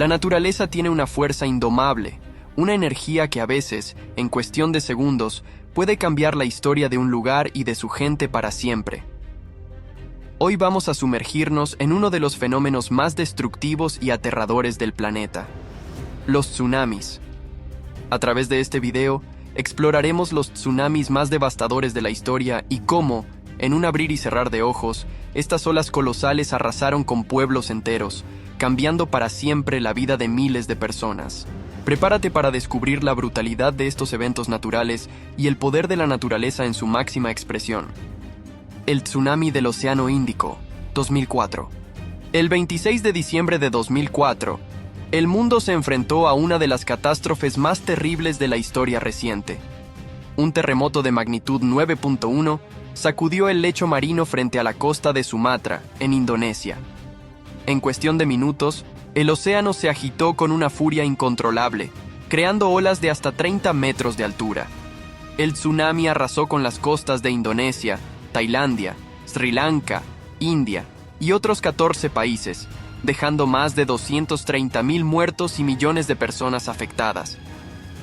naturaleza tiene una fuerza indomable, una energía que a veces, en cuestión de segundos, puede cambiar la historia de un lugar y de su gente para siempre. Hoy vamos a sumergirnos en uno de los fenómenos más destructivos y aterradores del planeta: los tsunamis. A través de este video, exploraremos los tsunamis más devastadores de la historia y cómo, en un abrir y cerrar de ojos, estas olas colosales arrasaron con pueblos enteros, cambiando para siempre la vida de miles de personas. Prepárate para descubrir la brutalidad de estos eventos naturales y el poder de la naturaleza en su máxima expresión. El tsunami del Océano Índico, 2004. El 26 de diciembre de 2004, el mundo se enfrentó a una de las catástrofes más terribles de la historia reciente. Un terremoto de magnitud 9.1 sacudió el lecho marino frente a la costa de Sumatra, en Indonesia. En cuestión de minutos, el océano se agitó con una furia incontrolable, creando olas de hasta 30 metros de altura. El tsunami arrasó con las costas de Indonesia, Tailandia, Sri Lanka, India y otros 14 países, dejando más de 230.000 muertos y millones de personas afectadas.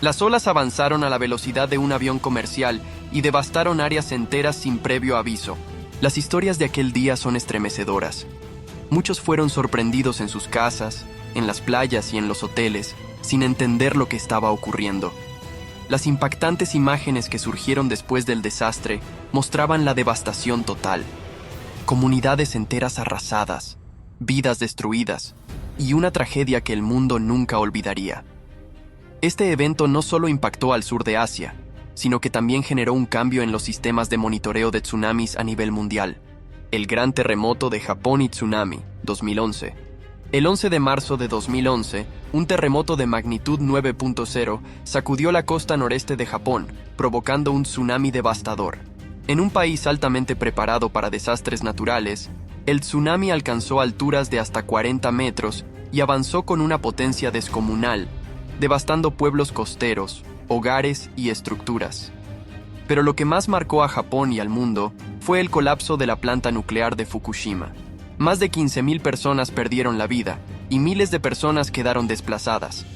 Las olas avanzaron a la velocidad de un avión comercial y devastaron áreas enteras sin previo aviso. Las historias de aquel día son estremecedoras. Muchos fueron sorprendidos en sus casas, en las playas y en los hoteles, sin entender lo que estaba ocurriendo. Las impactantes imágenes que surgieron después del desastre mostraban la devastación total. Comunidades enteras arrasadas, vidas destruidas y una tragedia que el mundo nunca olvidaría. Este evento no solo impactó al sur de Asia, sino que también generó un cambio en los sistemas de monitoreo de tsunamis a nivel mundial. El gran terremoto de Japón y tsunami, 2011. El 11 de marzo de 2011, un terremoto de magnitud 9.0 sacudió la costa noreste de Japón, provocando un tsunami devastador. En un país altamente preparado para desastres naturales, el tsunami alcanzó alturas de hasta 40 metros y avanzó con una potencia descomunal, devastando pueblos costeros, hogares y estructuras. Pero lo que más marcó a Japón y al mundo fue el colapso de la planta nuclear de Fukushima. Más de 15.000 personas perdieron la vida y miles de personas quedaron desplazadas.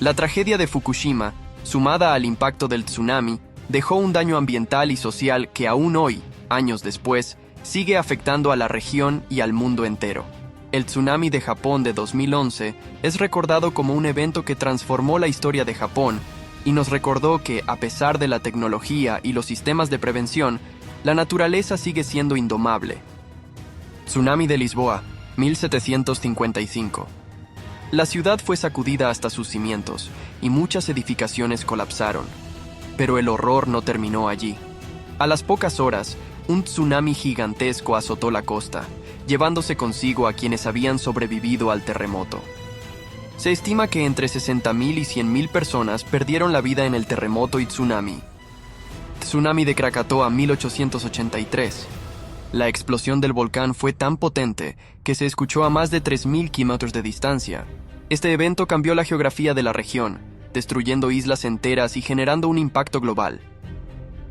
La tragedia de Fukushima, sumada al impacto del tsunami, dejó un daño ambiental y social que aún hoy, años después, sigue afectando a la región y al mundo entero. El tsunami de Japón de 2011 es recordado como un evento que transformó la historia de Japón y nos recordó que, a pesar de la tecnología y los sistemas de prevención, la naturaleza sigue siendo indomable. Tsunami de Lisboa, 1755. La ciudad fue sacudida hasta sus cimientos y muchas edificaciones colapsaron. Pero el horror no terminó allí. A las pocas horas, un tsunami gigantesco azotó la costa, llevándose consigo a quienes habían sobrevivido al terremoto. Se estima que entre 60.000 y 100.000 personas perdieron la vida en el terremoto y tsunami. Tsunami de Krakatoa, 1883. La explosión del volcán fue tan potente que se escuchó a más de 3.000 kilómetros de distancia. Este evento cambió la geografía de la región, destruyendo islas enteras y generando un impacto global.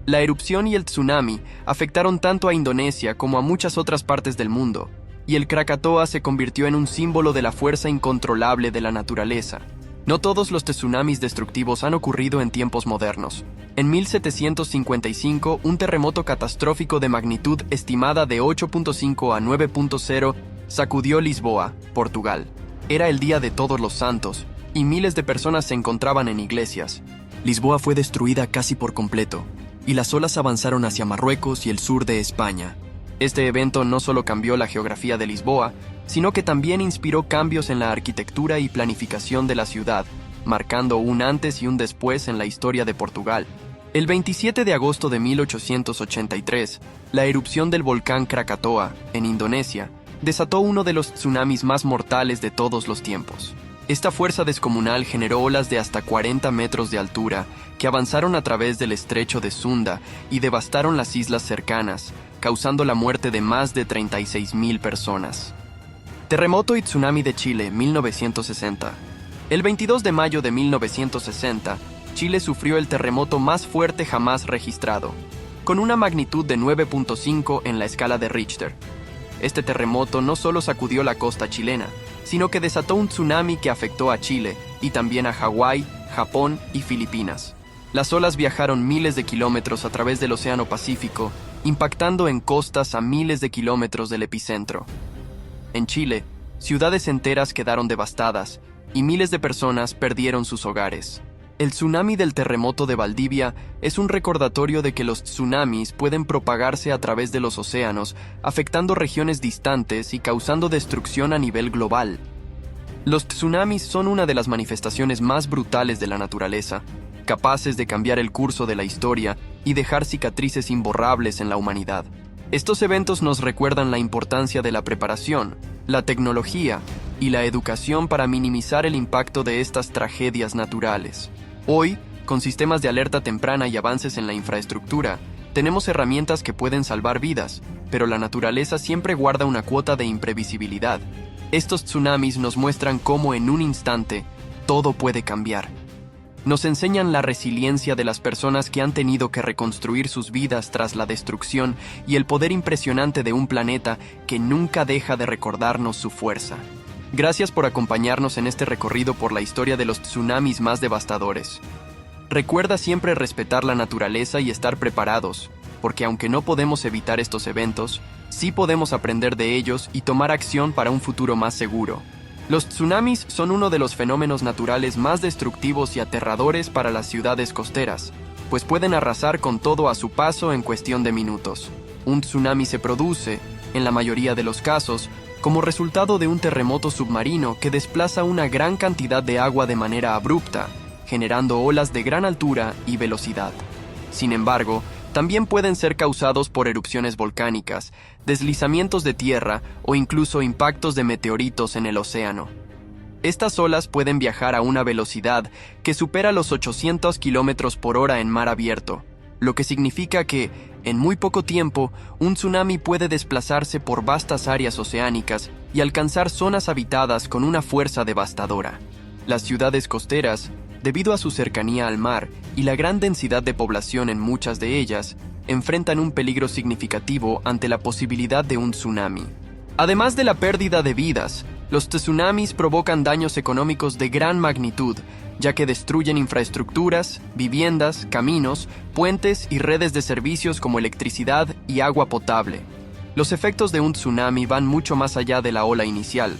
La erupción y el tsunami afectaron tanto a Indonesia como a muchas otras partes del mundo, y el Krakatoa se convirtió en un símbolo de la fuerza incontrolable de la naturaleza. No todos los tsunamis destructivos han ocurrido en tiempos modernos. En 1755, un terremoto catastrófico de magnitud estimada de 8.5 a 9.0 sacudió Lisboa, Portugal. Era el Día de Todos los Santos, y miles de personas se encontraban en iglesias. Lisboa fue destruida casi por completo, y las olas avanzaron hacia Marruecos y el sur de España. Este evento no solo cambió la geografía de Lisboa, sino que también inspiró cambios en la arquitectura y planificación de la ciudad, marcando un antes y un después en la historia de Portugal. El 27 de agosto de 1883, la erupción del volcán Krakatoa, en Indonesia, desató uno de los tsunamis más mortales de todos los tiempos. Esta fuerza descomunal generó olas de hasta 40 metros de altura que avanzaron a través del estrecho de Sunda y devastaron las islas cercanas, causando la muerte de más de 36.000 personas. Terremoto y tsunami de Chile, 1960. El 22 de mayo de 1960, Chile sufrió el terremoto más fuerte jamás registrado, con una magnitud de 9.5 en la escala de Richter. Este terremoto no solo sacudió la costa chilena, sino que desató un tsunami que afectó a Chile y también a Hawái, Japón y Filipinas. Las olas viajaron miles de kilómetros a través del Océano Pacífico, impactando en costas a miles de kilómetros del epicentro. En Chile, ciudades enteras quedaron devastadas y miles de personas perdieron sus hogares. El tsunami del terremoto de Valdivia es un recordatorio de que los tsunamis pueden propagarse a través de los océanos, afectando regiones distantes y causando destrucción a nivel global. Los tsunamis son una de las manifestaciones más brutales de la naturaleza, capaces de cambiar el curso de la historia y dejar cicatrices imborrables en la humanidad. Estos eventos nos recuerdan la importancia de la preparación, la tecnología y la educación para minimizar el impacto de estas tragedias naturales. Hoy, con sistemas de alerta temprana y avances en la infraestructura, tenemos herramientas que pueden salvar vidas, pero la naturaleza siempre guarda una cuota de imprevisibilidad. Estos tsunamis nos muestran cómo en un instante todo puede cambiar. Nos enseñan la resiliencia de las personas que han tenido que reconstruir sus vidas tras la destrucción y el poder impresionante de un planeta que nunca deja de recordarnos su fuerza. Gracias por acompañarnos en este recorrido por la historia de los tsunamis más devastadores. Recuerda siempre respetar la naturaleza y estar preparados, porque aunque no podemos evitar estos eventos, sí podemos aprender de ellos y tomar acción para un futuro más seguro. Los tsunamis son uno de los fenómenos naturales más destructivos y aterradores para las ciudades costeras, pues pueden arrasar con todo a su paso en cuestión de minutos. Un tsunami se produce, en la mayoría de los casos, como resultado de un terremoto submarino que desplaza una gran cantidad de agua de manera abrupta, generando olas de gran altura y velocidad. Sin embargo, también pueden ser causados por erupciones volcánicas, deslizamientos de tierra o incluso impactos de meteoritos en el océano. Estas olas pueden viajar a una velocidad que supera los 800 km por hora en mar abierto, lo que significa que, en muy poco tiempo, un tsunami puede desplazarse por vastas áreas oceánicas y alcanzar zonas habitadas con una fuerza devastadora. Las ciudades costeras, debido a su cercanía al mar y la gran densidad de población en muchas de ellas, enfrentan un peligro significativo ante la posibilidad de un tsunami. Además de la pérdida de vidas, los tsunamis provocan daños económicos de gran magnitud, ya que destruyen infraestructuras, viviendas, caminos, puentes y redes de servicios como electricidad y agua potable. Los efectos de un tsunami van mucho más allá de la ola inicial,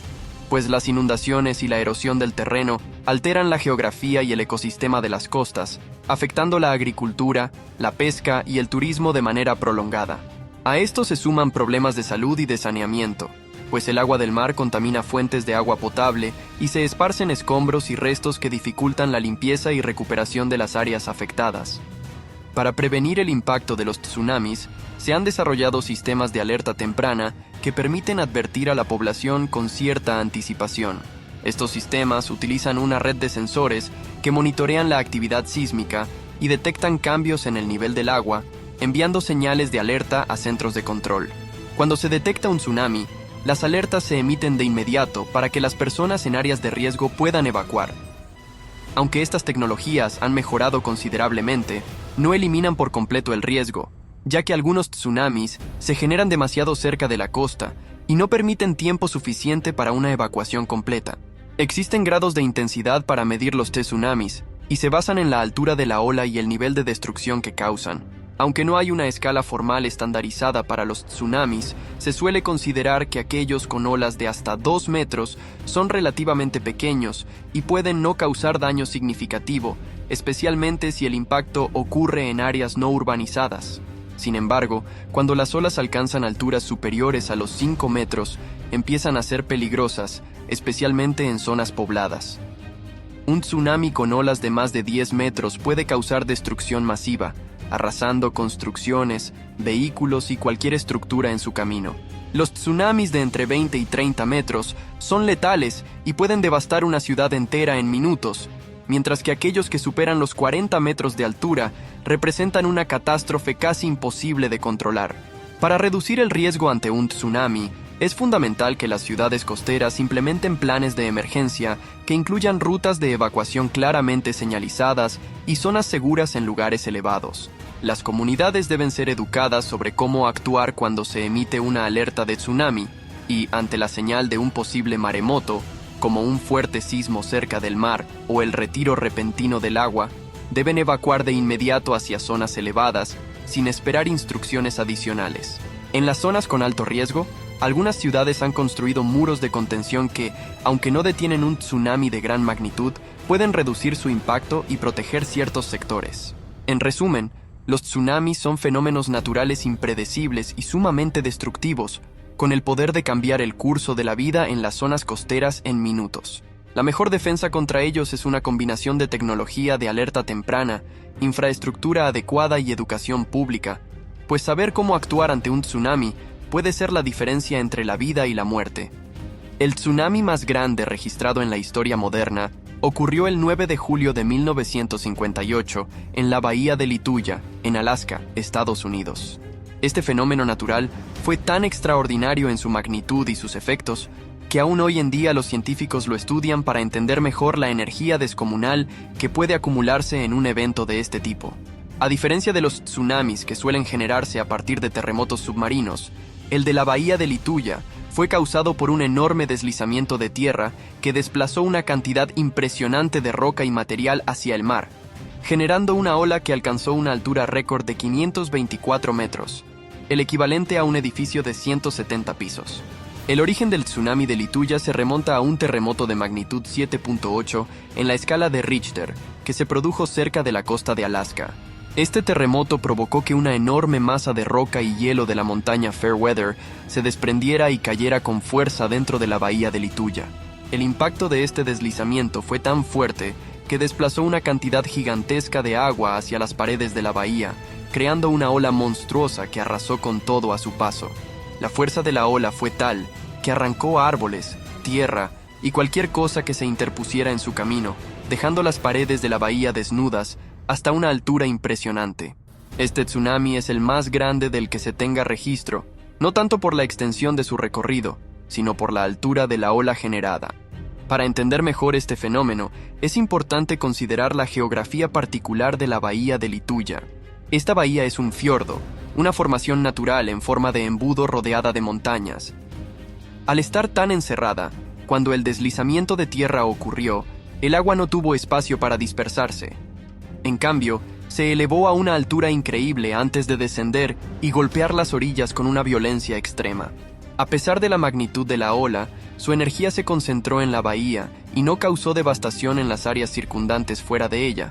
pues las inundaciones y la erosión del terreno alteran la geografía y el ecosistema de las costas, afectando la agricultura, la pesca y el turismo de manera prolongada. A esto se suman problemas de salud y de saneamiento, pues el agua del mar contamina fuentes de agua potable y se esparcen escombros y restos que dificultan la limpieza y recuperación de las áreas afectadas. Para prevenir el impacto de los tsunamis, se han desarrollado sistemas de alerta temprana que permiten advertir a la población con cierta anticipación. Estos sistemas utilizan una red de sensores que monitorean la actividad sísmica y detectan cambios en el nivel del agua, enviando señales de alerta a centros de control. Cuando se detecta un tsunami, las alertas se emiten de inmediato para que las personas en áreas de riesgo puedan evacuar. Aunque estas tecnologías han mejorado considerablemente, no eliminan por completo el riesgo, ya que algunos tsunamis se generan demasiado cerca de la costa y no permiten tiempo suficiente para una evacuación completa. Existen grados de intensidad para medir los tsunamis y se basan en la altura de la ola y el nivel de destrucción que causan. Aunque no hay una escala formal estandarizada para los tsunamis, se suele considerar que aquellos con olas de hasta 2 metros son relativamente pequeños y pueden no causar daño significativo, especialmente si el impacto ocurre en áreas no urbanizadas. Sin embargo, cuando las olas alcanzan alturas superiores a los 5 metros, empiezan a ser peligrosas, especialmente en zonas pobladas. Un tsunami con olas de más de 10 metros puede causar destrucción masiva, arrasando construcciones, vehículos y cualquier estructura en su camino. Los tsunamis de entre 20 y 30 metros son letales y pueden devastar una ciudad entera en minutos, mientras que aquellos que superan los 40 metros de altura representan una catástrofe casi imposible de controlar. Para reducir el riesgo ante un tsunami, es fundamental que las ciudades costeras implementen planes de emergencia que incluyan rutas de evacuación claramente señalizadas y zonas seguras en lugares elevados. Las comunidades deben ser educadas sobre cómo actuar cuando se emite una alerta de tsunami y, ante la señal de un posible maremoto, como un fuerte sismo cerca del mar o el retiro repentino del agua, deben evacuar de inmediato hacia zonas elevadas sin esperar instrucciones adicionales. En las zonas con alto riesgo, algunas ciudades han construido muros de contención que, aunque no detienen un tsunami de gran magnitud, pueden reducir su impacto y proteger ciertos sectores. En resumen, los tsunamis son fenómenos naturales impredecibles y sumamente destructivos, con el poder de cambiar el curso de la vida en las zonas costeras en minutos. La mejor defensa contra ellos es una combinación de tecnología de alerta temprana, infraestructura adecuada y educación pública, pues saber cómo actuar ante un tsunami puede ser la diferencia entre la vida y la muerte. El tsunami más grande registrado en la historia moderna ocurrió el 9 de julio de 1958 en la bahía de Lituya, en Alaska, Estados Unidos. Este fenómeno natural fue tan extraordinario en su magnitud y sus efectos que aún hoy en día los científicos lo estudian para entender mejor la energía descomunal que puede acumularse en un evento de este tipo. A diferencia de los tsunamis que suelen generarse a partir de terremotos submarinos, el de la bahía de Lituya fue causado por un enorme deslizamiento de tierra que desplazó una cantidad impresionante de roca y material hacia el mar, generando una ola que alcanzó una altura récord de 524 metros, el equivalente a un edificio de 170 pisos. El origen del tsunami de Lituya se remonta a un terremoto de magnitud 7.8 en la escala de Richter, que se produjo cerca de la costa de Alaska. Este terremoto provocó que una enorme masa de roca y hielo de la montaña Fairweather se desprendiera y cayera con fuerza dentro de la bahía de Lituya. El impacto de este deslizamiento fue tan fuerte que desplazó una cantidad gigantesca de agua hacia las paredes de la bahía, creando una ola monstruosa que arrasó con todo a su paso. La fuerza de la ola fue tal que arrancó árboles, tierra y cualquier cosa que se interpusiera en su camino, dejando las paredes de la bahía desnudas hasta una altura impresionante. Este tsunami es el más grande del que se tenga registro, no tanto por la extensión de su recorrido, sino por la altura de la ola generada. Para entender mejor este fenómeno, es importante considerar la geografía particular de la bahía de Lituya. Esta bahía es un fiordo, una formación natural en forma de embudo rodeada de montañas. Al estar tan encerrada, cuando el deslizamiento de tierra ocurrió, el agua no tuvo espacio para dispersarse. En cambio, se elevó a una altura increíble antes de descender y golpear las orillas con una violencia extrema. A pesar de la magnitud de la ola, su energía se concentró en la bahía y no causó devastación en las áreas circundantes fuera de ella,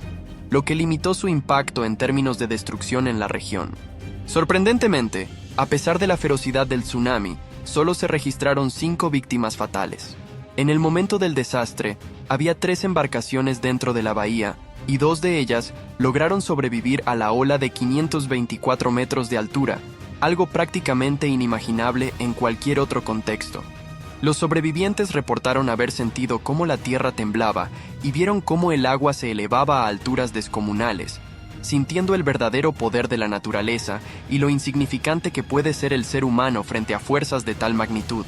lo que limitó su impacto en términos de destrucción en la región. Sorprendentemente, a pesar de la ferocidad del tsunami, solo se registraron 5 víctimas fatales. En el momento del desastre, había 3 embarcaciones dentro de la bahía y 2 de ellas lograron sobrevivir a la ola de 524 metros de altura, algo prácticamente inimaginable en cualquier otro contexto. Los sobrevivientes reportaron haber sentido cómo la tierra temblaba y vieron cómo el agua se elevaba a alturas descomunales, sintiendo el verdadero poder de la naturaleza y lo insignificante que puede ser el ser humano frente a fuerzas de tal magnitud.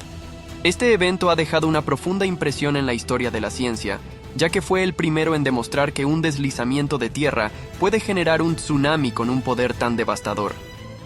Este evento ha dejado una profunda impresión en la historia de la ciencia, ya que fue el primero en demostrar que un deslizamiento de tierra puede generar un tsunami con un poder tan devastador.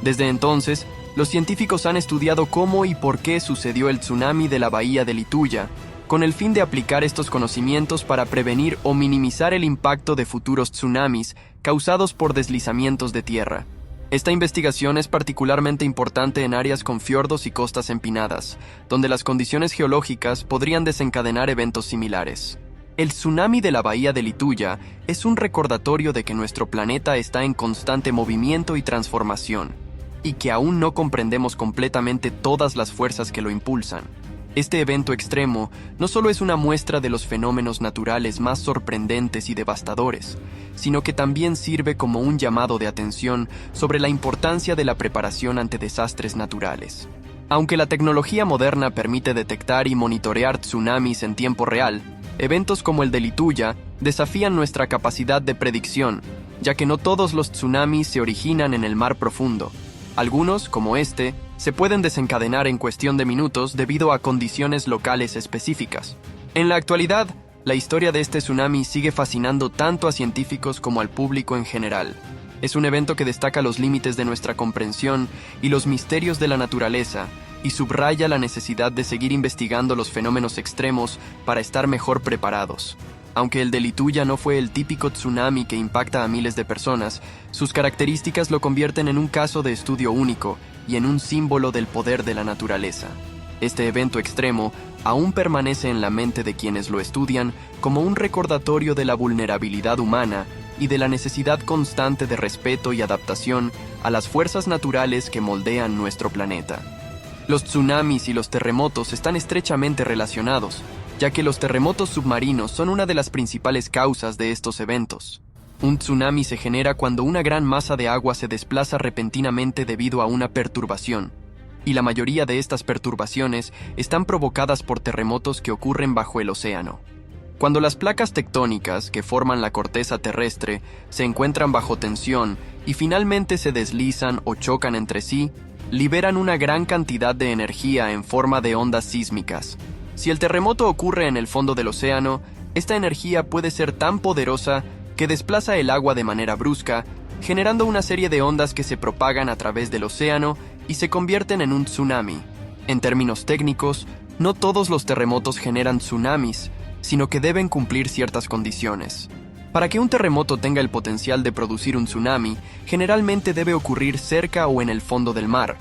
Desde entonces, los científicos han estudiado cómo y por qué sucedió el tsunami de la bahía de Lituya, con el fin de aplicar estos conocimientos para prevenir o minimizar el impacto de futuros tsunamis causados por deslizamientos de tierra. Esta investigación es particularmente importante en áreas con fiordos y costas empinadas, donde las condiciones geológicas podrían desencadenar eventos similares. El tsunami de la bahía de Lituya es un recordatorio de que nuestro planeta está en constante movimiento y transformación, y que aún no comprendemos completamente todas las fuerzas que lo impulsan. Este evento extremo no solo es una muestra de los fenómenos naturales más sorprendentes y devastadores, sino que también sirve como un llamado de atención sobre la importancia de la preparación ante desastres naturales. Aunque la tecnología moderna permite detectar y monitorear tsunamis en tiempo real, eventos como el de Lituya desafían nuestra capacidad de predicción, ya que no todos los tsunamis se originan en el mar profundo. Algunos, como este, se pueden desencadenar en cuestión de minutos debido a condiciones locales específicas. En la actualidad, la historia de este tsunami sigue fascinando tanto a científicos como al público en general. Es un evento que destaca los límites de nuestra comprensión y los misterios de la naturaleza, y subraya la necesidad de seguir investigando los fenómenos extremos para estar mejor preparados. Aunque el de Lituya no fue el típico tsunami que impacta a miles de personas, sus características lo convierten en un caso de estudio único y en un símbolo del poder de la naturaleza. Este evento extremo aún permanece en la mente de quienes lo estudian como un recordatorio de la vulnerabilidad humana y de la necesidad constante de respeto y adaptación a las fuerzas naturales que moldean nuestro planeta. Los tsunamis y los terremotos están estrechamente relacionados, ya que los terremotos submarinos son una de las principales causas de estos eventos. Un tsunami se genera cuando una gran masa de agua se desplaza repentinamente debido a una perturbación, y la mayoría de estas perturbaciones están provocadas por terremotos que ocurren bajo el océano. Cuando las placas tectónicas que forman la corteza terrestre se encuentran bajo tensión y finalmente se deslizan o chocan entre sí, liberan una gran cantidad de energía en forma de ondas sísmicas. Si el terremoto ocurre en el fondo del océano, esta energía puede ser tan poderosa que desplaza el agua de manera brusca, generando una serie de ondas que se propagan a través del océano y se convierten en un tsunami. En términos técnicos, no todos los terremotos generan tsunamis, sino que deben cumplir ciertas condiciones. Para que un terremoto tenga el potencial de producir un tsunami, generalmente debe ocurrir cerca o en el fondo del mar,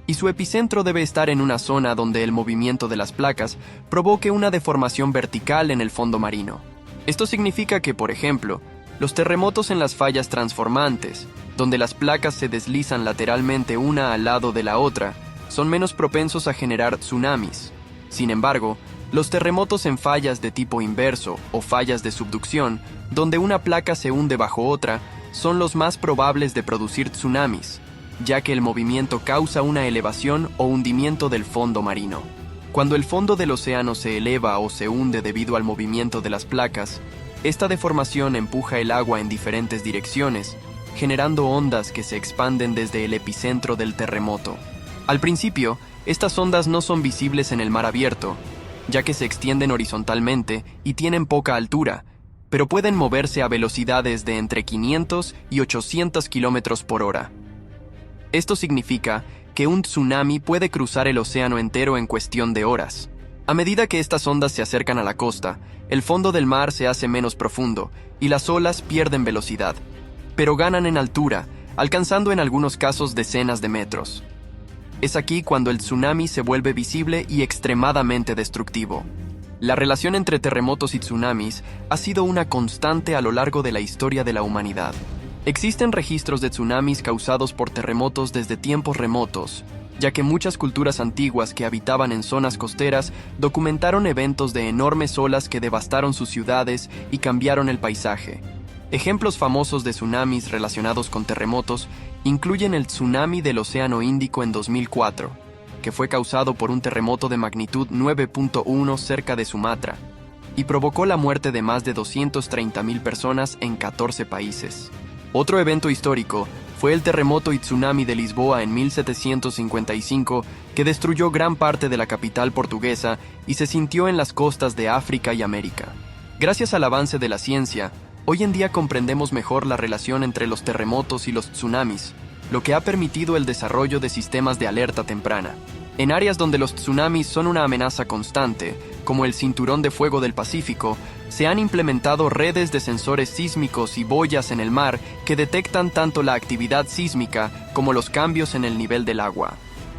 y su epicentro debe estar en una zona donde el movimiento de las placas provoque una deformación vertical en el fondo marino. Esto significa que, por ejemplo, los terremotos en las fallas transformantes, donde las placas se deslizan lateralmente una al lado de la otra, son menos propensos a generar tsunamis. Sin embargo, los terremotos en fallas de tipo inverso o fallas de subducción, donde una placa se hunde bajo otra, son los más probables de producir tsunamis, ya que el movimiento causa una elevación o hundimiento del fondo marino. Cuando el fondo del océano se eleva o se hunde debido al movimiento de las placas, esta deformación empuja el agua en diferentes direcciones, generando ondas que se expanden desde el epicentro del terremoto. Al principio, estas ondas no son visibles en el mar abierto, ya que se extienden horizontalmente y tienen poca altura, pero pueden moverse a velocidades de entre 500 y 800 kilómetros por hora. Esto significa que un tsunami puede cruzar el océano entero en cuestión de horas. A medida que estas ondas se acercan a la costa, el fondo del mar se hace menos profundo y las olas pierden velocidad, pero ganan en altura, alcanzando en algunos casos decenas de metros. Es aquí cuando el tsunami se vuelve visible y extremadamente destructivo. La relación entre terremotos y tsunamis ha sido una constante a lo largo de la historia de la humanidad. Existen registros de tsunamis causados por terremotos desde tiempos remotos, ya que muchas culturas antiguas que habitaban en zonas costeras documentaron eventos de enormes olas que devastaron sus ciudades y cambiaron el paisaje. Ejemplos famosos de tsunamis relacionados con terremotos incluyen el tsunami del Océano Índico en 2004, que fue causado por un terremoto de magnitud 9.1 cerca de Sumatra, y provocó la muerte de más de 230.000 personas en 14 países. Otro evento histórico fue el terremoto y tsunami de Lisboa en 1755, que destruyó gran parte de la capital portuguesa y se sintió en las costas de África y América. Gracias al avance de la ciencia, hoy en día comprendemos mejor la relación entre los terremotos y los tsunamis, lo que ha permitido el desarrollo de sistemas de alerta temprana. En áreas donde los tsunamis son una amenaza constante, como el Cinturón de Fuego del Pacífico, se han implementado redes de sensores sísmicos y boyas en el mar que detectan tanto la actividad sísmica como los cambios en el nivel del agua.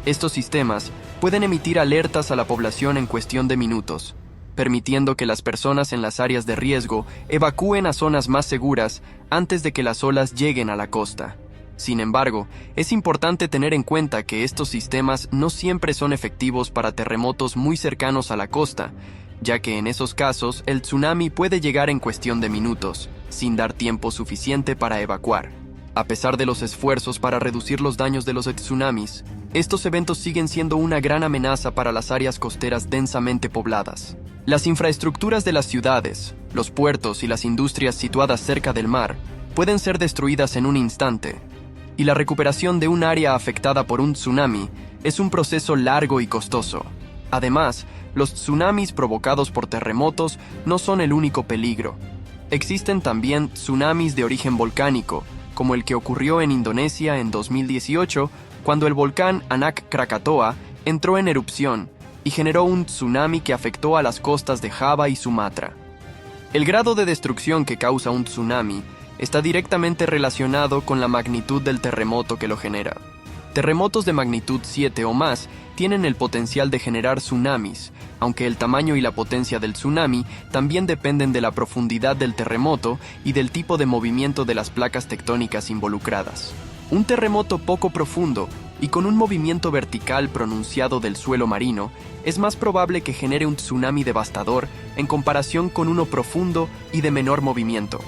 Estos sistemas pueden emitir alertas a la población en cuestión de minutos, permitiendo que las personas en las áreas de riesgo evacúen a zonas más seguras antes de que las olas lleguen a la costa. Sin embargo, es importante tener en cuenta que estos sistemas no siempre son efectivos para terremotos muy cercanos a la costa, ya que en esos casos el tsunami puede llegar en cuestión de minutos, sin dar tiempo suficiente para evacuar. A pesar de los esfuerzos para reducir los daños de los tsunamis, estos eventos siguen siendo una gran amenaza para las áreas costeras densamente pobladas. Las infraestructuras de las ciudades, los puertos y las industrias situadas cerca del mar pueden ser destruidas en un instante, y la recuperación de un área afectada por un tsunami es un proceso largo y costoso. Además, los tsunamis provocados por terremotos no son el único peligro. Existen también tsunamis de origen volcánico, como el que ocurrió en Indonesia en 2018, cuando el volcán Anak Krakatoa entró en erupción y generó un tsunami que afectó a las costas de Java y Sumatra. El grado de destrucción que causa un tsunami está directamente relacionado con la magnitud del terremoto que lo genera. Terremotos de magnitud 7 o más tienen el potencial de generar tsunamis, aunque el tamaño y la potencia del tsunami también dependen de la profundidad del terremoto y del tipo de movimiento de las placas tectónicas involucradas. Un terremoto poco profundo y con un movimiento vertical pronunciado del suelo marino es más probable que genere un tsunami devastador en comparación con uno profundo y de menor movimiento.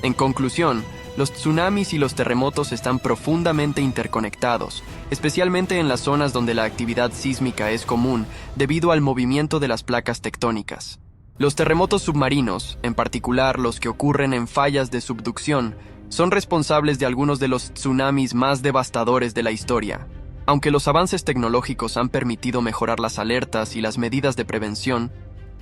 En conclusión, los tsunamis y los terremotos están profundamente interconectados, especialmente en las zonas donde la actividad sísmica es común debido al movimiento de las placas tectónicas. Los terremotos submarinos, en particular los que ocurren en fallas de subducción, son responsables de algunos de los tsunamis más devastadores de la historia. Aunque los avances tecnológicos han permitido mejorar las alertas y las medidas de prevención,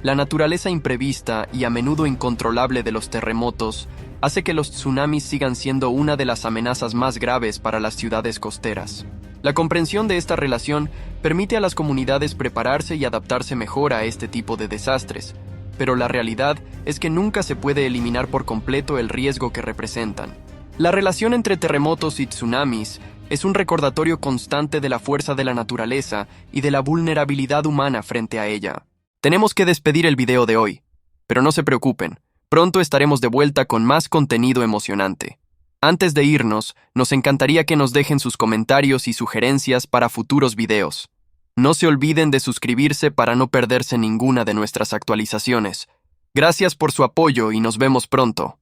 la naturaleza imprevista y a menudo incontrolable de los terremotos hace que los tsunamis sigan siendo una de las amenazas más graves para las ciudades costeras. La comprensión de esta relación permite a las comunidades prepararse y adaptarse mejor a este tipo de desastres, pero la realidad es que nunca se puede eliminar por completo el riesgo que representan. La relación entre terremotos y tsunamis es un recordatorio constante de la fuerza de la naturaleza y de la vulnerabilidad humana frente a ella. Tenemos que despedir el video de hoy, pero no se preocupen, pronto estaremos de vuelta con más contenido emocionante. Antes de irnos, nos encantaría que nos dejen sus comentarios y sugerencias para futuros videos. No se olviden de suscribirse para no perderse ninguna de nuestras actualizaciones. Gracias por su apoyo y nos vemos pronto.